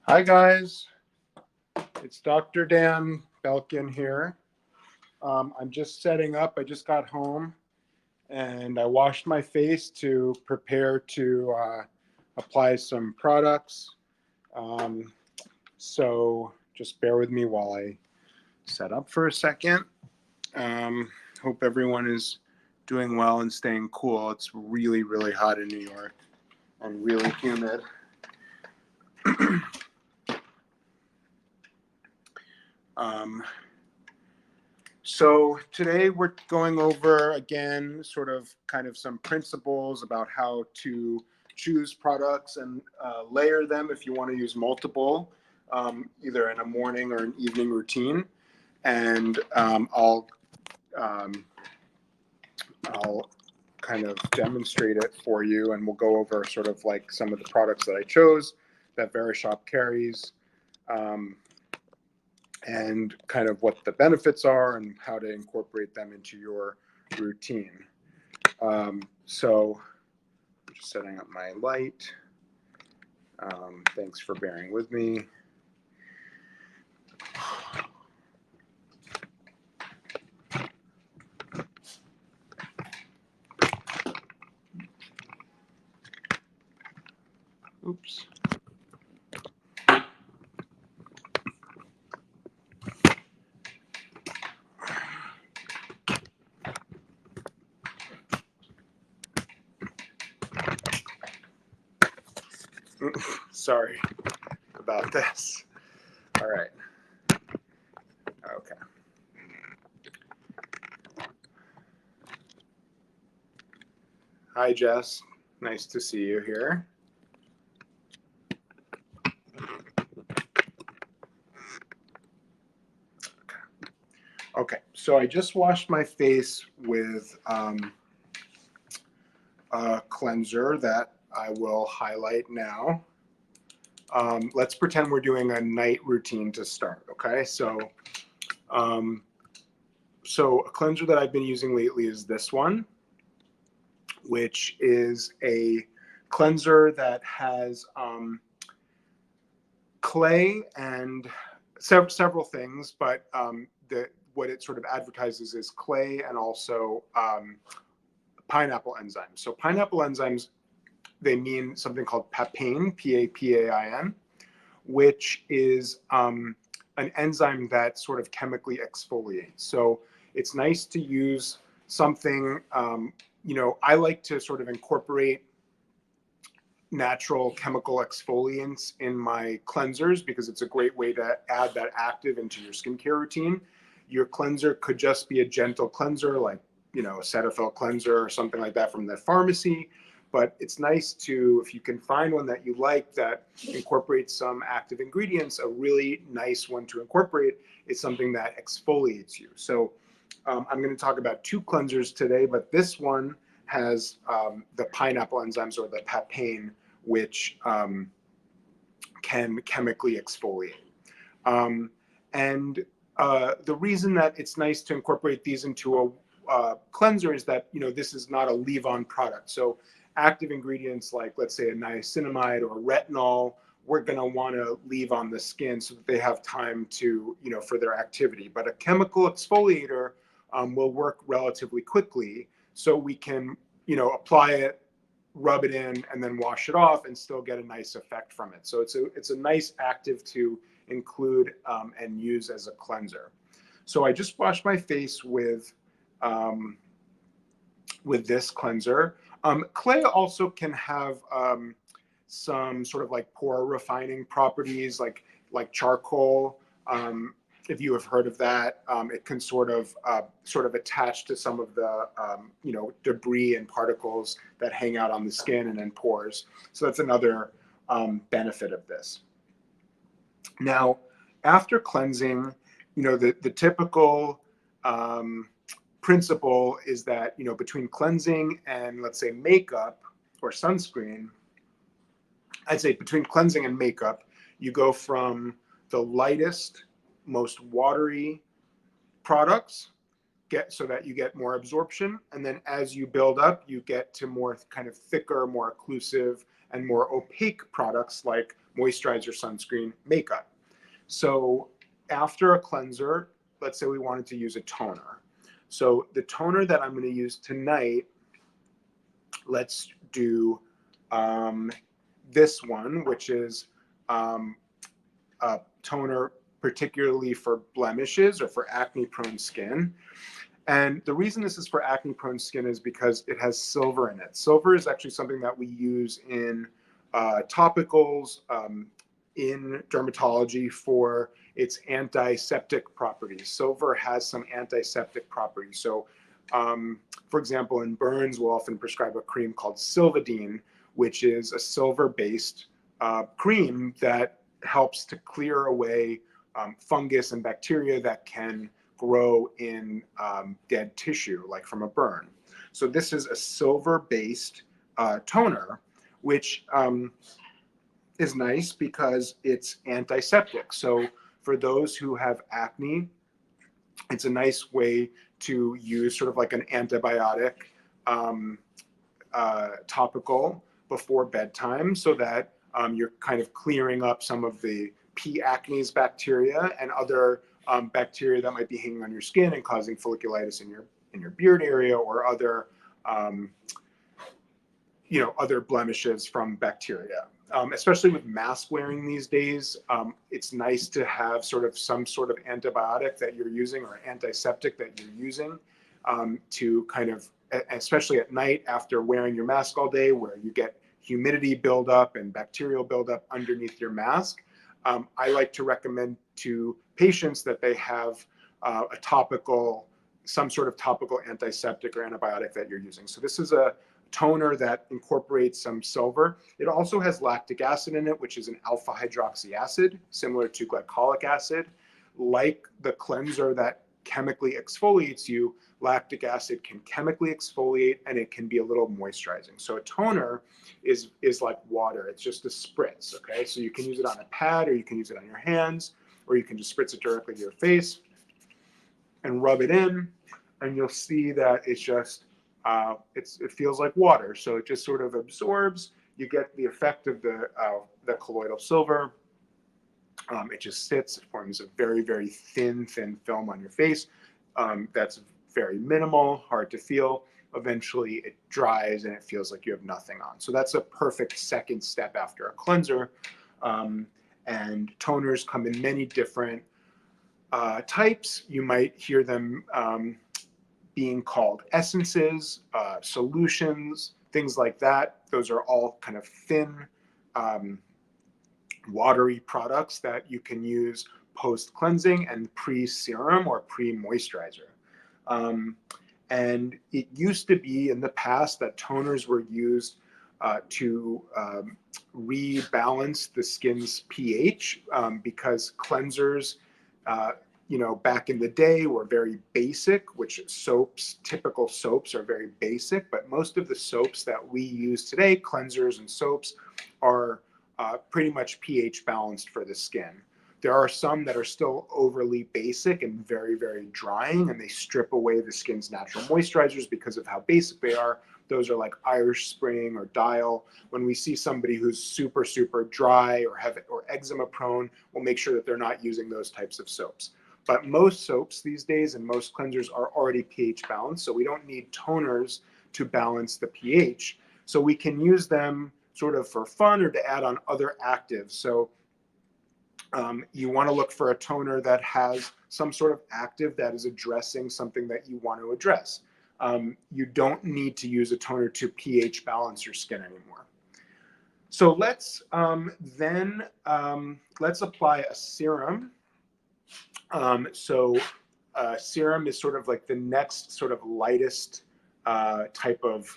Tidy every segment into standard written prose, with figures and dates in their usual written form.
Hi guys, it's Dr. Dan Belkin here. I'm just setting up. I just got home and I washed my face to prepare to apply some products. Um, so just bear with me while I set up for a second. Hope everyone is doing well and staying cool. It's really, really hot in New York and really humid. So today we're going over again sort of kind of some principles about how to choose products and layer them if you want to use multiple, either in a morning or an evening routine. And um, I'll kind of demonstrate it for you, and we'll go over sort of like some of the products that I chose that Verishop carries. Um, and kind of what the benefits are and how to incorporate them into your routine. So I'm just setting up my light. Thanks for bearing with me. Oops. Sorry about this. All right. Okay. Hi, Jess. Nice to see you here. Okay, so I just washed my face with a cleanser that I will highlight now. Let's pretend we're doing a night routine to start, okay? So a cleanser that I've been using lately is this one, which is a cleanser that has clay and several things, but what it sort of advertises is clay and also pineapple enzymes. So pineapple enzymes, they mean something called papain, P-A-P-A-I-N, which is an enzyme that sort of chemically exfoliates. So it's nice to use something, I like to sort of incorporate natural chemical exfoliants in my cleansers because it's a great way to add that active into your skincare routine. Your cleanser could just be a gentle cleanser like, a Cetaphil cleanser or something like that from the pharmacy. But it's nice to, if you can find one that you like that incorporates some active ingredients, a really nice one to incorporate is something that exfoliates you. So I'm going to talk about two cleansers today, but this one has the pineapple enzymes or the papain, which can chemically exfoliate. And the reason that it's nice to incorporate these into a cleanser is that, this is not a leave-on product. So active ingredients like, let's say, a niacinamide or retinol, we're going to want to leave on the skin so that they have time to, for their activity. But a chemical exfoliator will work relatively quickly, so we can, apply it, rub it in, and then wash it off and still get a nice effect from it. So it's a nice active to include and use as a cleanser. So I just washed my face with this cleanser. Clay also can have some sort of like pore refining properties, like charcoal. If you have heard of that, it can sort of attach to some of the debris and particles that hang out on the skin and in pores. So that's another benefit of this. Now, after cleansing, the typical principle is that, between cleansing and, let's say, makeup or sunscreen, I'd say between cleansing and makeup, you go from the lightest, most watery products, so that you get more absorption. And then as you build up, you get to more kind of thicker, more occlusive, and more opaque products like moisturizer, sunscreen, makeup. So after a cleanser, let's say we wanted to use a toner. So the toner that I'm going to use tonight, let's do this one, which is a toner particularly for blemishes or for acne-prone skin. And the reason this is for acne-prone skin is because it has silver in it. Silver is actually something that we use in topicals, in dermatology for its antiseptic properties. Silver has some antiseptic properties. So, for example, in burns, we'll often prescribe a cream called Silvadene, which is a silver-based cream that helps to clear away fungus and bacteria that can grow in dead tissue, like from a burn. So this is a silver-based toner, which is nice because it's antiseptic. So for those who have acne, it's a nice way to use sort of like an antibiotic topical before bedtime, so that you're kind of clearing up some of the P. acnes bacteria and other bacteria that might be hanging on your skin and causing folliculitis in your beard area, or other other blemishes from bacteria. Especially with mask wearing these days, it's nice to have some sort of antibiotic that you're using or antiseptic that you're using to kind of, especially at night after wearing your mask all day, where you get humidity buildup and bacterial buildup underneath your mask. I like to recommend to patients that they have some sort of topical antiseptic or antibiotic that you're using. So this is a toner that incorporates some silver. It also has lactic acid in it, which is an alpha hydroxy acid, similar to glycolic acid. Like the cleanser that chemically exfoliates you, lactic acid can chemically exfoliate, and it can be a little moisturizing. So a toner is like water. It's just a spritz, okay? So you can use it on a pad, or you can use it on your hands, or you can just spritz it directly to your face and rub it in, and you'll see that it's just it feels like water. So it just sort of absorbs. You get the effect of the colloidal silver. It just sits. It forms a very, very thin film on your face. That's very minimal, hard to feel. Eventually, it dries and it feels like you have nothing on. So that's a perfect second step after a cleanser. And toners come in many different types. You might hear them being called essences, solutions, things like that. Those are all kind of thin, watery products that you can use post-cleansing and pre-serum or pre-moisturizer. And it used to be in the past that toners were used to rebalance the skin's pH, because cleansers back in the day were very basic, which typical soaps are very basic, but most of the soaps that we use today, cleansers and soaps, are pretty much pH balanced for the skin. There are some that are still overly basic and very, very drying, and they strip away the skin's natural moisturizers because of how basic they are. Those are like Irish Spring or Dial. When we see somebody who's super, super dry or eczema prone, we'll make sure that they're not using those types of soaps. But most soaps these days and most cleansers are already pH balanced, so we don't need toners to balance the pH. So we can use them sort of for fun or to add on other actives. So you want to look for a toner that has some sort of active that is addressing something that you want to address. You don't need to use a toner to pH balance your skin anymore. So let's apply a serum. Serum is sort of like the next sort of lightest type of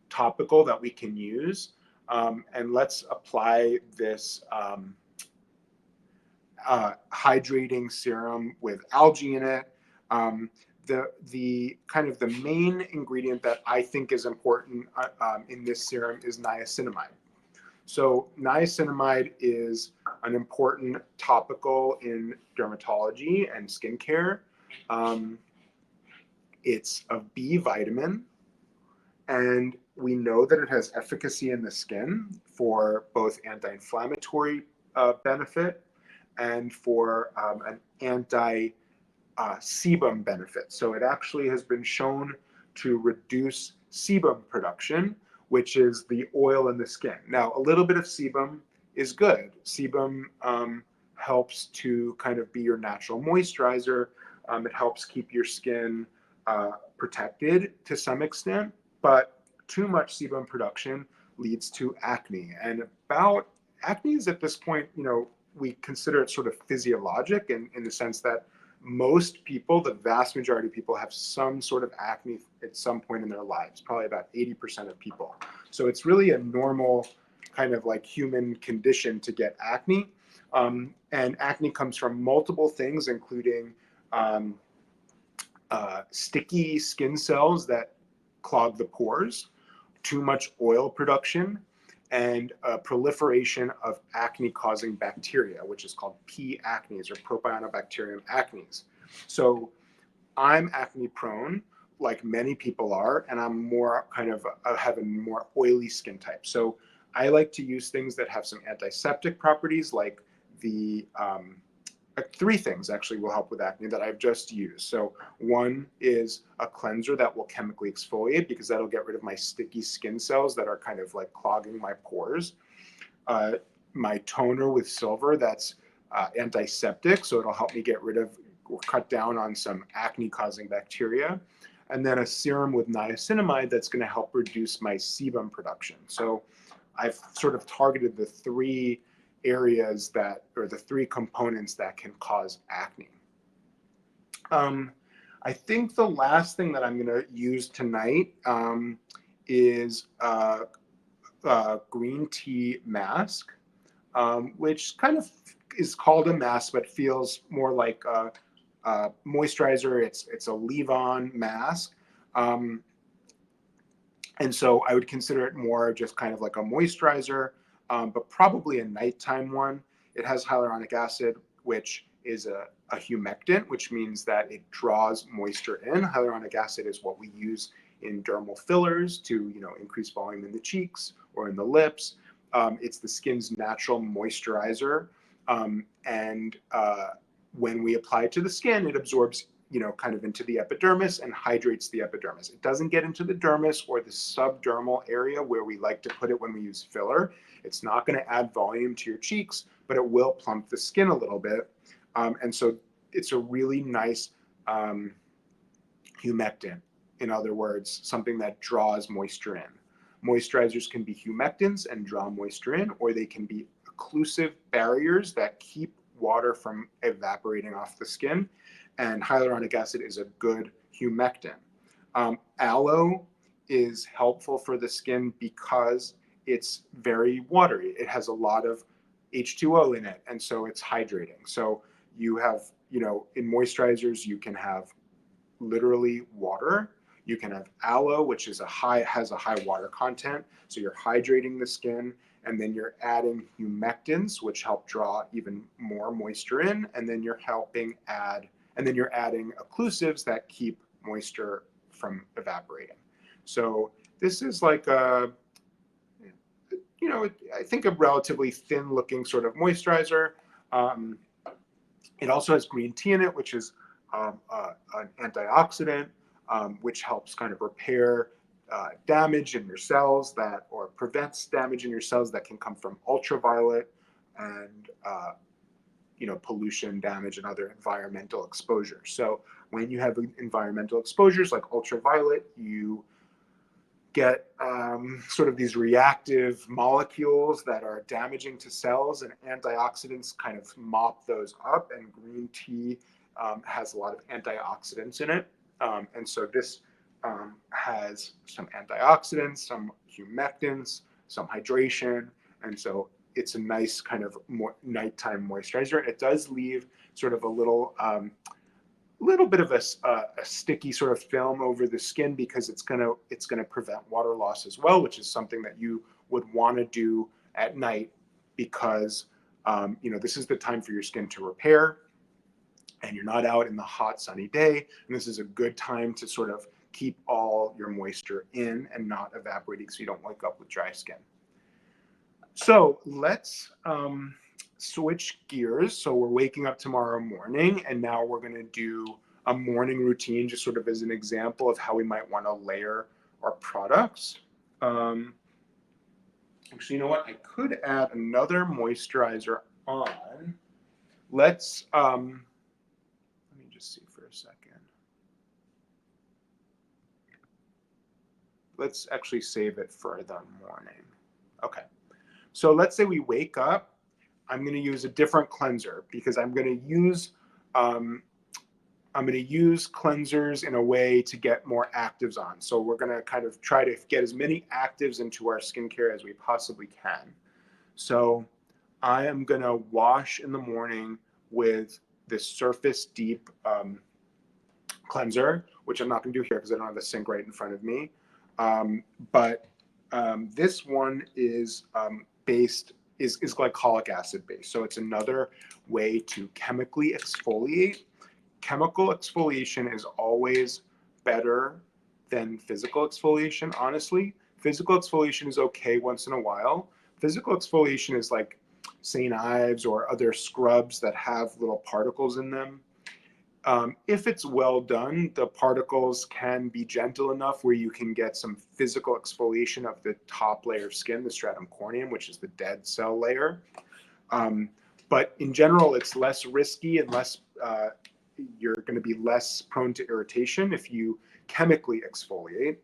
topical that we can use. And let's apply this hydrating serum with algae in it. The kind of the main ingredient that I think is important in this serum is niacinamide. So niacinamide is an important topical in dermatology and skincare. It's a B vitamin, and We know that it has efficacy in the skin for both anti-inflammatory benefit and for an anti-sebum benefit. So it actually has been shown to reduce sebum production, which is the oil in the skin. Now, a little bit of sebum is good. Sebum helps to kind of be your natural moisturizer. It helps keep your skin protected to some extent, but too much sebum production leads to acne. And about acne is at this point, we consider it sort of physiologic in the sense that most people, the vast majority of people, have some sort of acne at some point in their lives, probably about 80% of people. So it's really a normal kind of like human condition to get acne. And acne comes from multiple things, including sticky skin cells that clog the pores, too much oil production, and proliferation of acne-causing bacteria, which is called P. acnes or Propionibacterium acnes. So I'm acne prone, like many people are, and I'm more kind of have a more oily skin type. So I like to use things that have some antiseptic properties, like the three things actually will help with acne that I've just used. So one is a cleanser that will chemically exfoliate, because that'll get rid of my sticky skin cells that are kind of like clogging my pores. My toner with silver, that's antiseptic, so it'll help me get rid of or cut down on some acne causing bacteria. And then a serum with niacinamide that's going to help reduce my sebum production. So I've sort of targeted the three areas that, or the three components that can cause acne. I think the last thing that I'm going to use tonight is a green tea mask, which kind of is called a mask, but feels more like a moisturizer. It's a leave-on mask. And so I would consider it more just kind of like a moisturizer, but probably a nighttime one. It has hyaluronic acid, which is a humectant, which means that it draws moisture in. Hyaluronic acid is what we use in dermal fillers to, increase volume in the cheeks or in the lips. It's the skin's natural moisturizer. And when we apply it to the skin, it absorbs kind of into the epidermis and hydrates the epidermis. It doesn't get into the dermis or the subdermal area where we like to put it when we use filler. It's not going to add volume to your cheeks, but it will plump the skin a little bit. And so it's a really nice humectant. In other words, something that draws moisture in. Moisturizers can be humectants and draw moisture in, or they can be occlusive barriers that keep water from evaporating off the skin. And hyaluronic acid is a good humectant. Aloe is helpful for the skin because it's very watery. It has a lot of H2O in it, and so it's hydrating. So you have, in moisturizers, you can have literally water. You can have aloe, which has a high water content. So you're hydrating the skin, and then you're adding humectants, which help draw even more moisture in, and then you're adding occlusives that keep moisture from evaporating. So this is like I think a relatively thin looking sort of moisturizer. It also has green tea in it, which is an antioxidant, which helps kind of repair damage in your cells or prevents damage in your cells that can come from ultraviolet and pollution, damage, and other environmental exposures. So when you have environmental exposures like ultraviolet, you get sort of these reactive molecules that are damaging to cells, and antioxidants kind of mop those up, and green tea has a lot of antioxidants in it. And so this has some antioxidants, some humectants, some hydration, and so it's a nice kind of nighttime moisturizer. It does leave sort of a little bit of a sticky sort of film over the skin, because it's gonna prevent water loss as well, which is something that you would want to do at night, because this is the time for your skin to repair, and you're not out in the hot sunny day, and this is a good time to sort of keep all your moisture in and not evaporating so you don't wake up with dry skin. So let's switch gears. So we're waking up tomorrow morning, and now we're going to do a morning routine, just sort of as an example of how we might want to layer our products. Actually, you know what? I could add another moisturizer on. Let me just see for a second. Let's actually save it for the morning. Okay. So let's say we wake up. I'm going to use a different cleanser because I'm going to use cleansers in a way to get more actives on. So we're going to kind of try to get as many actives into our skincare as we possibly can. So I am going to wash in the morning with this Surface Deep cleanser, which I'm not going to do here because I don't have the sink right in front of me. But this one is is glycolic acid based. So it's another way to chemically exfoliate. Chemical exfoliation is always better than physical exfoliation, honestly. Physical exfoliation is okay once in a while. Physical exfoliation is like St. Ives or other scrubs that have little particles in them. If it's well done, the particles can be gentle enough where you can get some physical exfoliation of the top layer of skin, the stratum corneum, which is the dead cell layer. But in general, it's less risky and you're going to be less prone to irritation if you chemically exfoliate.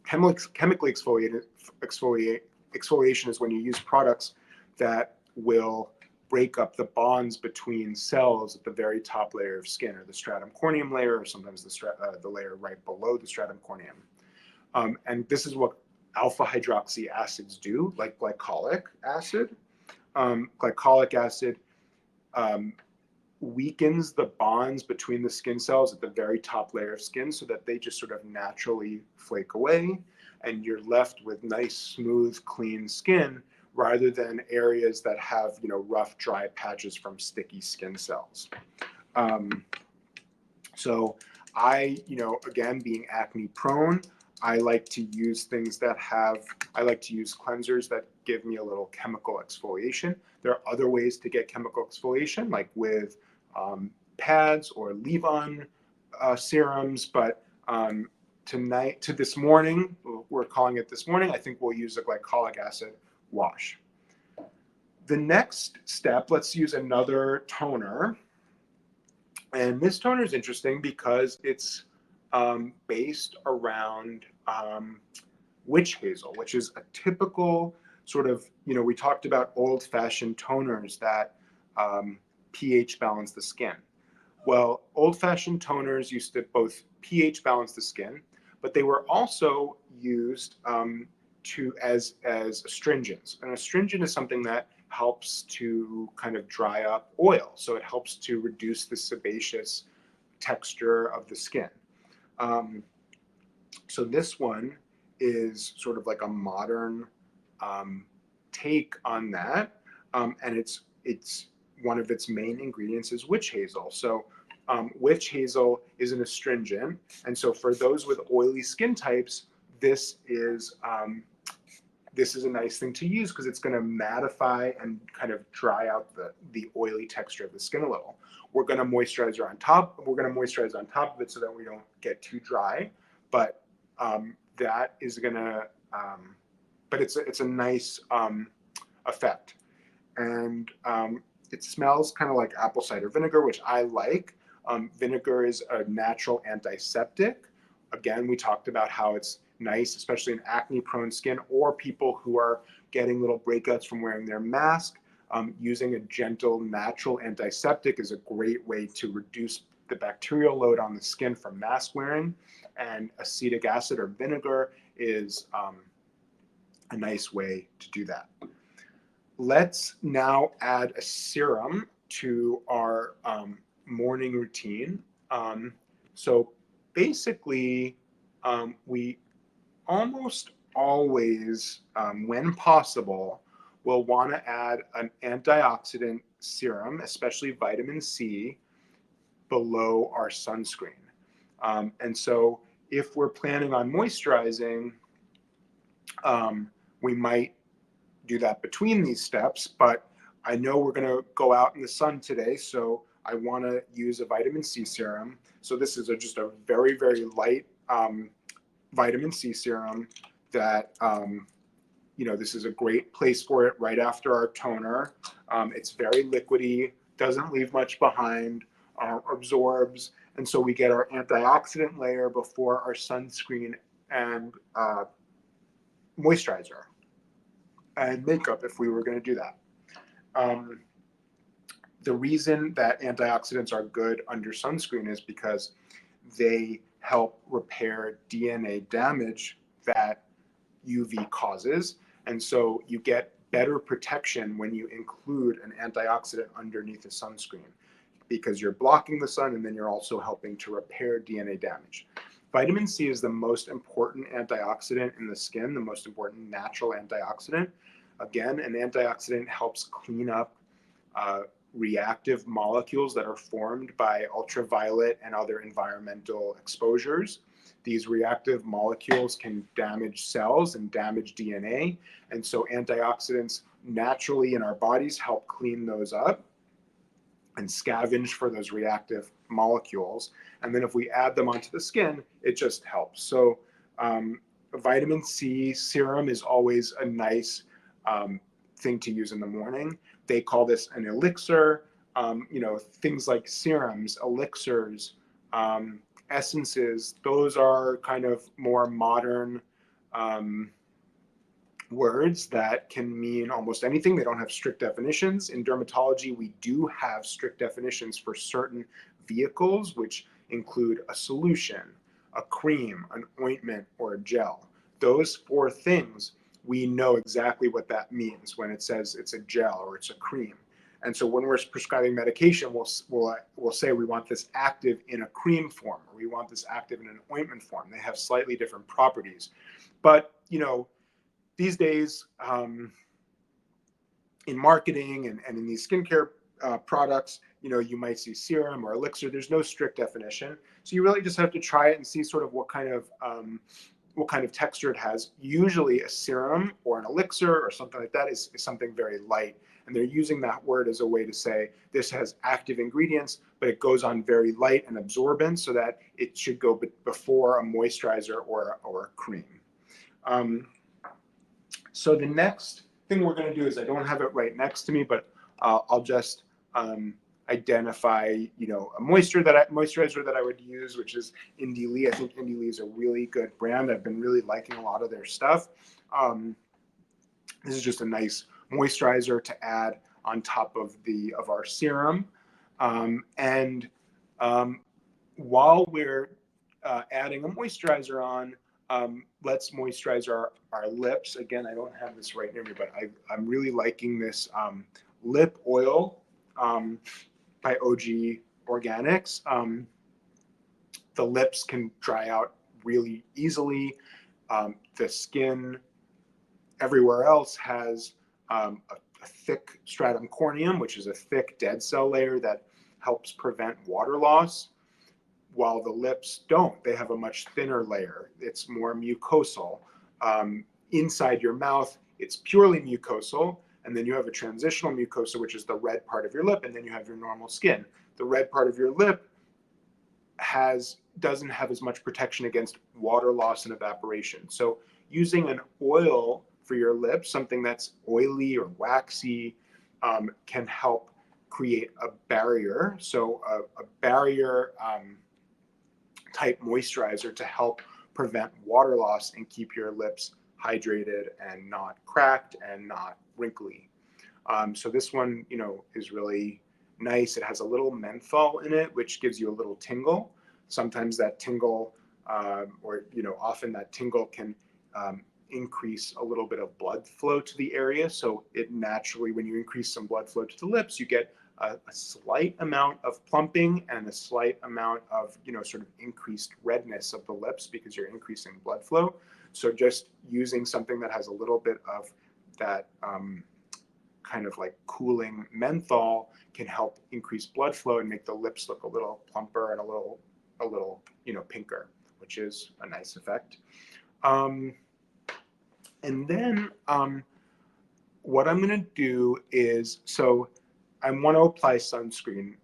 Chemically exfoliation is when you use products that will break up the bonds between cells at the very top layer of skin, or the stratum corneum layer, or sometimes the layer right below the stratum corneum. And this is what alpha hydroxy acids do, like glycolic acid. Glycolic acid weakens the bonds between the skin cells at the very top layer of skin so that they just sort of naturally flake away, and you're left with nice, smooth, clean skin, rather than areas that have, rough, dry patches from sticky skin cells. So I, again, being acne prone, I like to use cleansers that give me a little chemical exfoliation. There are other ways to get chemical exfoliation, like with pads or leave-on serums, but this morning, we're calling it this morning, I think we'll use a glycolic acid wash. The next step, let's use another toner. And this toner is interesting because it's based around witch hazel, which is a typical sort of, we talked about old-fashioned toners that pH balance the skin. Well, old-fashioned toners used to both pH balance the skin, but they were also used as astringents. An astringent is something that helps to kind of dry up oil. So it helps to reduce the sebaceous texture of the skin. So this one is sort of like a modern take on that. And it's one of its main ingredients is witch hazel. So witch hazel is an astringent. And so for those with oily skin types, this is a nice thing to use because it's going to mattify and kind of dry out the oily texture of the skin a little. We're going to moisturize on top of it so that we don't get too dry. But that is going to, but it's a nice effect. And it smells kind of like apple cider vinegar, which I like. Vinegar is a natural antiseptic. Again, we talked about how it's nice, especially in acne-prone skin or people who are getting little breakouts from wearing their mask. Using a gentle, natural antiseptic is a great way to reduce the bacterial load on the skin from mask wearing. And acetic acid or vinegar is a nice way to do that. Let's now add a serum to our morning routine. So basically, we almost always, when possible, will want to add an antioxidant serum, especially vitamin C, below our sunscreen. And so if we're planning on moisturizing, we might do that between these steps, but I know we're going to go out in the sun today, so I want to use a vitamin C serum. So this is just a very, very light vitamin C serum that, this is a great place for it right after our toner. It's very liquidy, doesn't leave much behind, absorbs, and so we get our antioxidant layer before our sunscreen and moisturizer and makeup if we were going to do that. The reason that antioxidants are good under sunscreen is because they help repair DNA damage that UV causes. And so you get better protection when you include an antioxidant underneath a sunscreen, because you're blocking the sun and then you're also helping to repair DNA damage. Vitamin C is the most important antioxidant in the skin, the most important natural antioxidant. Again, an antioxidant helps clean up reactive molecules that are formed by ultraviolet and other environmental exposures. These reactive molecules can damage cells and damage DNA. And so antioxidants naturally in our bodies help clean those up and scavenge for those reactive molecules. And then if we add them onto the skin, it just helps. So vitamin C serum is always a nice thing to use in the morning. They call this an elixir. Things like serums, elixirs, essences, those are kind of more modern words that can mean almost anything. They don't have strict definitions. In dermatology, we do have strict definitions for certain vehicles, which include a solution, a cream, an ointment, or a gel. Those four things, we know exactly what that means when it says it's a gel or it's a cream. And so when we're prescribing medication, we'll say we want this active in a cream form, or we want this active in an ointment form. They have slightly different properties. But, these days, in marketing and in these skincare products, you might see serum or elixir. There's no strict definition. So you really just have to try it and see sort of what kind of texture it has. Usually a serum or an elixir or something like that is something very light. And they're using that word as a way to say this has active ingredients, but it goes on very light and absorbent, so that it should go before a moisturizer or a cream. So the next thing we're going to do is, I don't have it right next to me, but I'll just identify, a moisturizer that I would use, which is Indie Lee. I think Indie Lee is a really good brand. I've been really liking a lot of their stuff. This is just a nice moisturizer to add on top of our serum. While we're adding a moisturizer on, let's moisturize our lips. Again, I don't have this right near me, but I'm really liking this lip oil by OG Organics. The lips can dry out really easily. The skin everywhere else has a thick stratum corneum, which is a thick dead cell layer that helps prevent water loss, while the lips don't. They have a much thinner layer. It's more mucosal. Inside your mouth, it's purely mucosal, and then you have a transitional mucosa, which is the red part of your lip, and then you have your normal skin. The red part of your lip doesn't have as much protection against water loss and evaporation. So using an oil for your lips, something that's oily or waxy, can help create a barrier. So a barrier type moisturizer to help prevent water loss and keep your lips hydrated and not cracked and not wrinkly. So this one, is really nice. It has a little menthol in it, which gives you a little tingle. Sometimes that tingle, often that tingle can increase a little bit of blood flow to the area. So it naturally, when you increase some blood flow to the lips, you get a slight amount of plumping and a slight amount of, sort of increased redness of the lips, because you're increasing blood flow. So just using something that has a little bit of that kind of like cooling menthol can help increase blood flow and make the lips look a little plumper and a little pinker, which is a nice effect. And then what I'm going to do is, so I want to apply sunscreen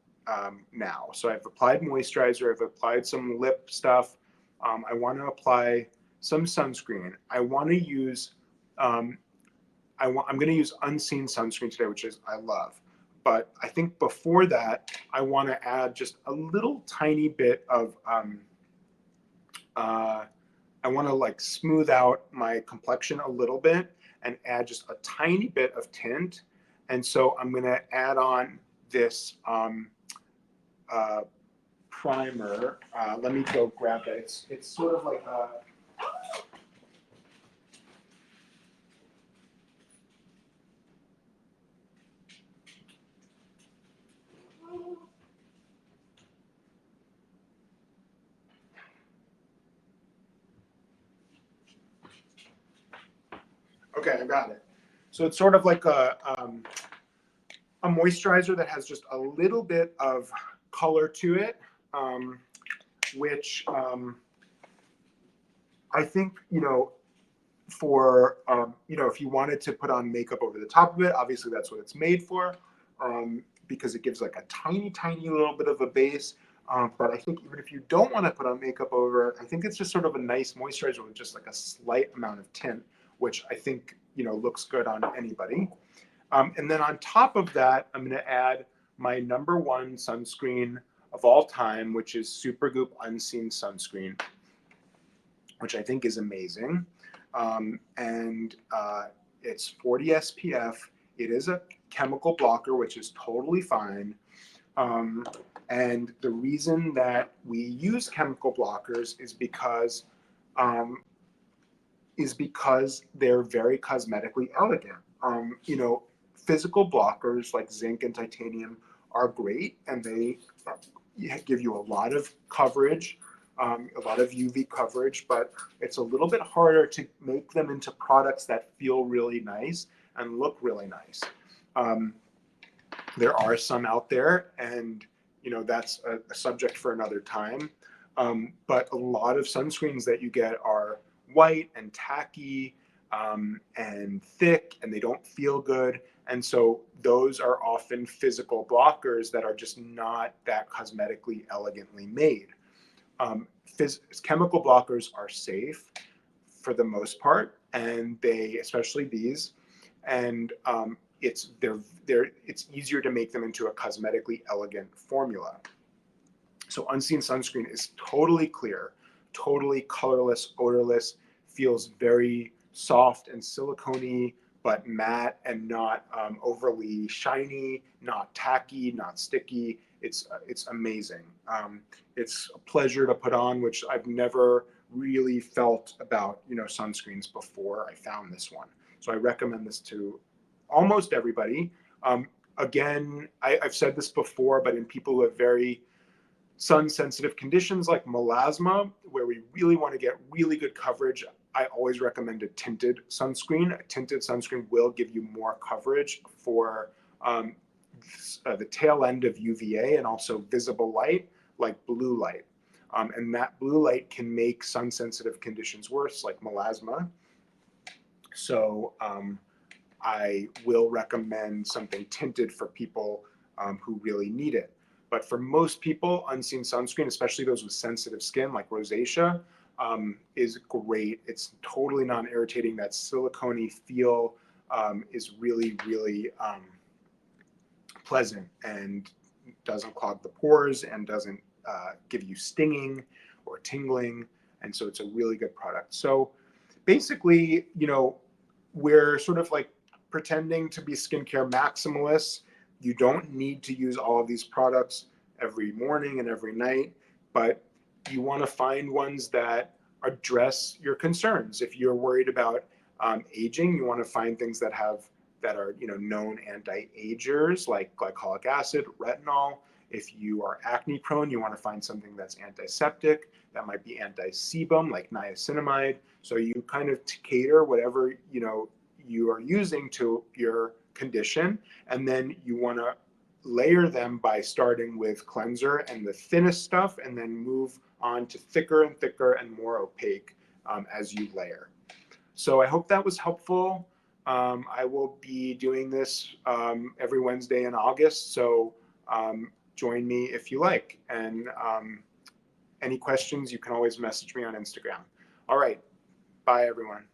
now. So I've applied moisturizer, I've applied some lip stuff. I want to apply some sunscreen. I want to use, I'm going to use Unseen sunscreen today, which is I love. But I think before that, I want to add just a little tiny bit of, I want to like smooth out my complexion a little bit and add just a tiny bit of tint. And so I'm going to add on this primer. Let me go grab it. It's sort of like a, okay, I got it. So it's sort of like a moisturizer that has just a little bit of color to it, which I think, for, if you wanted to put on makeup over the top of it, obviously that's what it's made for, because it gives like a tiny, tiny little bit of a base. But I think even if you don't want to put on makeup over it, I think it's just sort of a nice moisturizer with just like a slight amount of tint, which I think, looks good on anybody. And then on top of that, I'm going to add my #1 sunscreen of all time, which is Supergoop Unseen Sunscreen, which I think is amazing. And it's 40 SPF. It is a chemical blocker, which is totally fine. And the reason that we use chemical blockers is because they're very cosmetically elegant. Physical blockers like zinc and titanium are great, and they give you a lot of coverage, a lot of UV coverage, but it's a little bit harder to make them into products that feel really nice and look really nice. There are some out there, and that's a subject for another time. But a lot of sunscreens that you get are white and tacky and thick, and they don't feel good. And so those are often physical blockers that are just not that cosmetically elegantly made. Chemical blockers are safe for the most part, and especially these, and it's easier to make them into a cosmetically elegant formula. So Unseen sunscreen is totally clear, totally colorless, odorless, feels very soft and silicone-y, but matte and not overly shiny, not tacky, not sticky. It's amazing. It's a pleasure to put on, which I've never really felt about sunscreens before I found this one. So I recommend this to almost everybody. Again, I've said this before, but in people who have very sun-sensitive conditions like melasma, where we really want to get really good coverage, I always recommend a tinted sunscreen. A tinted sunscreen will give you more coverage for the tail end of UVA and also visible light, like blue light. And that blue light can make sun-sensitive conditions worse, like melasma. So I will recommend something tinted for people who really need it. But for most people, Unseen sunscreen, especially those with sensitive skin like rosacea, is great. It's totally non-irritating. That silicone-y feel is really, really pleasant and doesn't clog the pores and doesn't give you stinging or tingling. And so it's a really good product. So basically, we're sort of like pretending to be skincare maximalists. You don't need to use all of these products every morning and every night, but you want to find ones that address your concerns. If you're worried about aging, you want to find things that are known anti-agers like glycolic acid, retinol. If you are acne prone, you want to find something that's antiseptic. That might be anti-sebum like niacinamide. So you kind of cater whatever you are using to your condition, and then you want to layer them by starting with cleanser and the thinnest stuff, and then move on to thicker and thicker and more opaque as you layer. So I hope that was helpful. I will be doing this every Wednesday in August, so join me if you like. And any questions, you can always message me on Instagram. All right, bye everyone.